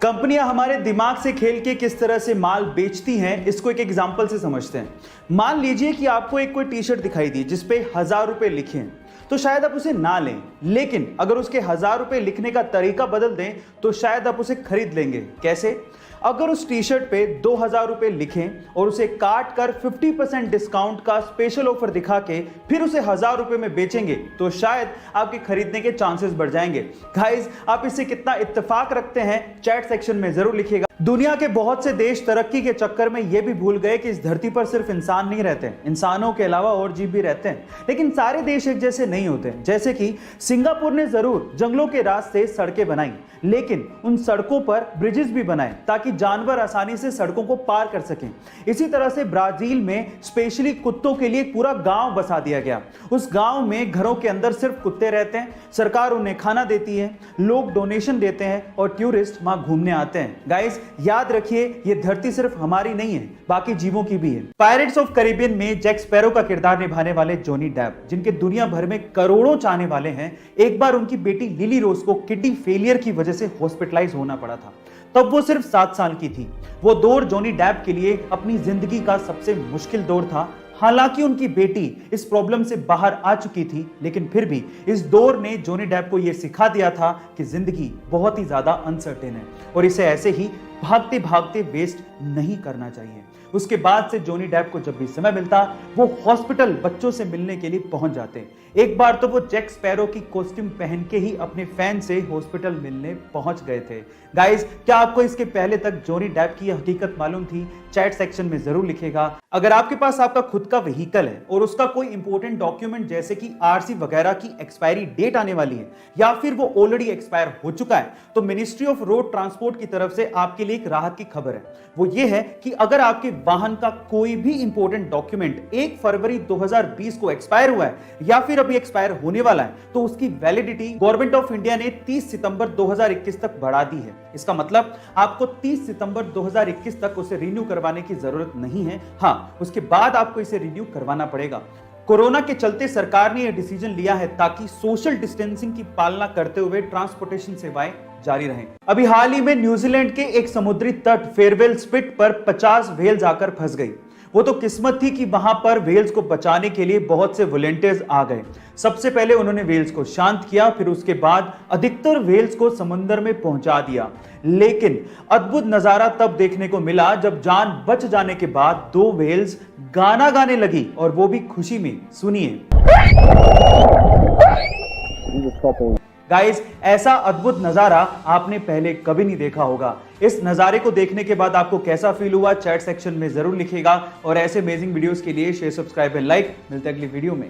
कंपनियां हमारे दिमाग से खेल के किस तरह से माल बेचती हैं, इसको एक एग्जांपल से समझते हैं। मान लीजिए कि आपको एक कोई टी शर्ट दिखाई दी जिसपे 1000 रुपए लिखे हैं, तो शायद आप उसे ना लें, लेकिन अगर उसके 1000 रुपए लिखने का तरीका बदल दें तो शायद आप उसे खरीद लेंगे। कैसे? अगर उस टी शर्ट पे 2000 रुपए लिखें और उसे काट कर 50% डिस्काउंट का स्पेशल ऑफर दिखा के फिर उसे 1000 रुपए में बेचेंगे तो शायद आपके खरीदने के चांसेस बढ़ जाएंगे। गाइस, आप इससे कितना इत्तेफाक रखते हैं चैट सेक्शन में जरूर लिखिएगा। दुनिया के बहुत से देश तरक्की के चक्कर में यह भी भूल गए कि इस धरती पर सिर्फ इंसान नहीं रहते, इंसानों के अलावा और जीव भी रहते हैं। लेकिन सारे देश एक जैसे नहीं होते। जैसे कि सिंगापुर ने जरूर जंगलों के रास्ते सड़कें बनाई, लेकिन उन सड़कों पर ब्रिजेस भी बनाए ताकि जानवर आसानी से सड़कों को पार कर सकें। इसी तरह से ब्राजील में स्पेशली कुत्तों के लिए एक पूरा गांव बसा दिया गया। उस गांव में घरों के अंदर सिर्फ कुत्ते रहते हैं, सरकार उन्हें खाना देती है, लोग डोनेशन देते हैं और टूरिस्ट वहां घूमने आते हैं। गाइस, याद रखिए, ये धरती सिर्फ हमारी नहीं है, बाकी जीवों की भी है। पायरेट्स ऑफ कैरिबियन में जैक स्पैरो का किरदार निभाने वाले जॉनी डेप, जिनके दुनिया भर में करोड़ों चाहने वाले हैं, एक बार उनकी बेटी लिली रोज को किडनी फेलियर की वजह से हॉस्पिटलाइज होना पड़ा था। तब वो सिर्फ 7 साल की थी। वो दौर जॉनी डेप के लिए अपनी जिंदगी का सबसे मुश्किल दौर था। हालांकि उनकी बेटी इस प्रॉब्लम से बाहर आ चुकी थी, लेकिन फिर भी इस दौर ने जॉनी डेप को यह सिखा दिया था कि जिंदगी बहुत ही ज्यादा अनसर्टेन है और इसे ऐसे ही भागते भागते वेस्ट नहीं करना चाहिए। उसके बाद से जॉनी डेप को जब भी समय मिलता वो हॉस्पिटल बच्चों से मिलने के लिए पहुंच जाते। एक बार तो वो जैक स्पैरो की कॉस्ट्यूम पहन के ही अपने फैन से हॉस्पिटल मिलने पहुंच गए थे। गाइस, क्या आपको इसके पहले तक जॉनी डेप की हकीकत मालूम थी? चैट सेक्शन में जरूर लिखेगा। अगर आपके पास आपका खुद का व्हीकल है और उसका कोई इंपॉर्टेंट डॉक्यूमेंट जैसे कि आरसी वगैरह की एक्सपायरी डेट आने वाली है या फिर वो ऑलरेडी एक्सपायर हो चुका है, तो मिनिस्ट्री ऑफ रोड ट्रांसपोर्ट की तरफ से आपके लिए एक राहत की खबर है। वो ये है कि अगर आपके वाहन का कोई भी इंपॉर्टेंट डॉक्यूमेंट 1 फरवरी 2020 को एक्सपायर हुआ है या फिर अभी एक्सपायर होने वाला है, तो उसकी वैलिडिटी गवर्नमेंट ऑफ इंडिया ने 30 सितंबर 2021 तक बढ़ा दी है। इसका मतलब आपको 30 सितंबर 2021 तक उसे रिन्यू करवाने की जरूरत नहीं है। हाँ, उसके बाद आपको इसे रिन्यू करवाना पड़ेगा। कोरोना के चलते सरकार ने यह डिसीजन लिया है ताकि सोशल डिस्टेंसिंग की पालना करते हुए ट्रांसपोर्टेशन सेवाएं जारी रहें। अभी हाल ही में न्यूजीलैंड के एक समुद्री तट फेयरवेल स्पिट पर 50 व्हेल्स आकर फंस गई। वो तो किस्मत थी कि वहां पर व्हेल्स को बचाने के लिए बहुत से वॉलंटियर्स आ गए। सबसे पहले उन्होंने व्हेल्स को शांत किया, फिर उसके बाद अधिकतर व्हेल्स को समुद्र में पहुंचा दिया। लेकिन अद्भुत नजारा तब देखने को मिला जब जान बच जाने के बाद 2 व्हेल्स गाना गाने लगी, और वो भी खुशी में। सुनिए। गाइस, ऐसा अद्भुत नजारा आपने पहले कभी नहीं देखा होगा। इस नजारे को देखने के बाद आपको कैसा फील हुआ चैट सेक्शन में जरूर लिखिएगा और ऐसे अमेजिंग वीडियोस के लिए शेयर, सब्सक्राइब एंड लाइक। मिलते हैं अगली वीडियो में।